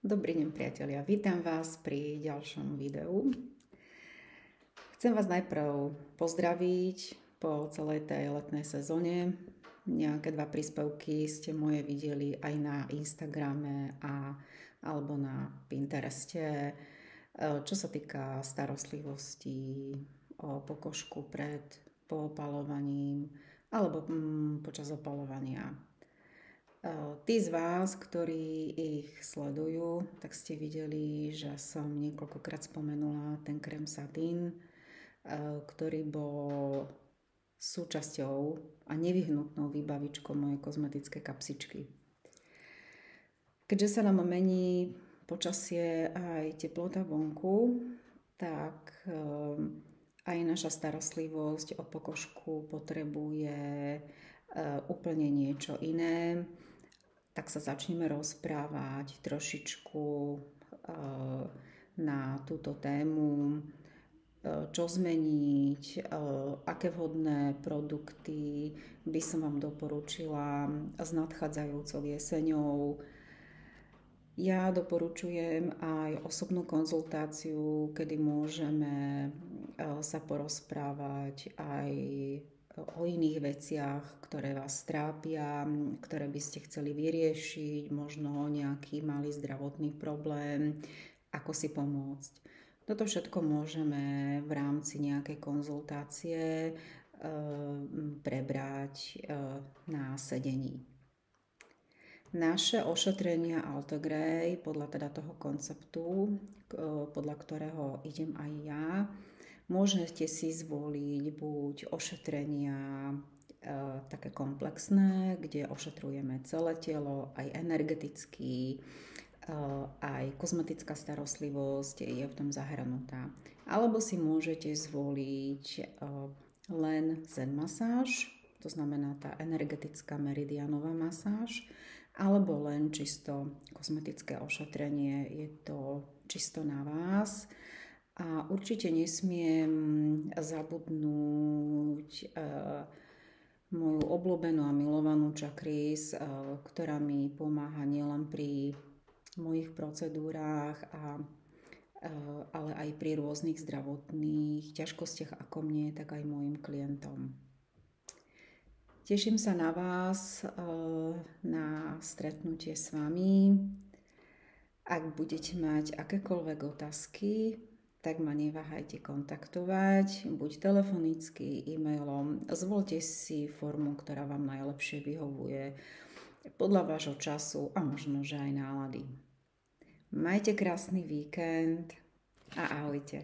Dobrý deň, priatelia. Vítam vás pri ďalšom videu. Chcem vás najprv pozdraviť po celej tej letnej sezóne. Nejaké dva príspevky ste moje videli aj na Instagrame alebo na Pintereste. Čo sa týka starostlivosti o pokožku pred poopalovaním alebo počas opalovania. Tí z vás, ktorí ich sledujú, tak ste videli, že som niekoľkokrát spomenula ten krém Satin, ktorý bol súčasťou a nevyhnutnou výbavičkou mojej kozmetické kapsičky. Keďže sa nám mení počasie aj teplota vonku, tak aj naša starostlivosť o pokožku potrebuje úplne niečo iné. Tak sa začneme rozprávať trošičku na túto tému, čo zmeniť, aké vhodné produkty by som vám doporučila s nadchádzajúcou jeseňou. Ja doporučujem aj osobnú konzultáciu, kedy môžeme sa porozprávať aj o iných veciach, ktoré vás trápia, ktoré by ste chceli vyriešiť, možno nejaký malý zdravotný problém, ako si pomôcť. Toto všetko môžeme v rámci nejakej konzultácie prebrať na sedení. Naše ošetrenia Altegrey, podľa teda toho konceptu, podľa ktorého idem aj ja, môžete si zvoliť buď ošetrenia také komplexné, kde ošetrujeme celé telo, aj energeticky, aj kozmetická starostlivosť je v tom zahrnutá. Alebo si môžete zvoliť len Zen masáž, to znamená tá energetická meridianová masáž, alebo len čisto kozmetické ošetrenie, je to čisto na vás. A určite nesmiem zabudnúť moju obľúbenú a milovanú Chakris, ktorá mi pomáha nielen pri mojich procedúrách, ale aj pri rôznych zdravotných ťažkostiach ako mne, tak aj mojim klientom. Teším sa na vás, na stretnutie s vami. Ak budete mať akékoľvek otázky, tak ma neváhajte kontaktovať, buď telefonicky, e-mailom. Zvolte si formu, ktorá vám najlepšie vyhovuje podľa vášho času a možno, že aj nálady. Majte krásny víkend a ahojte.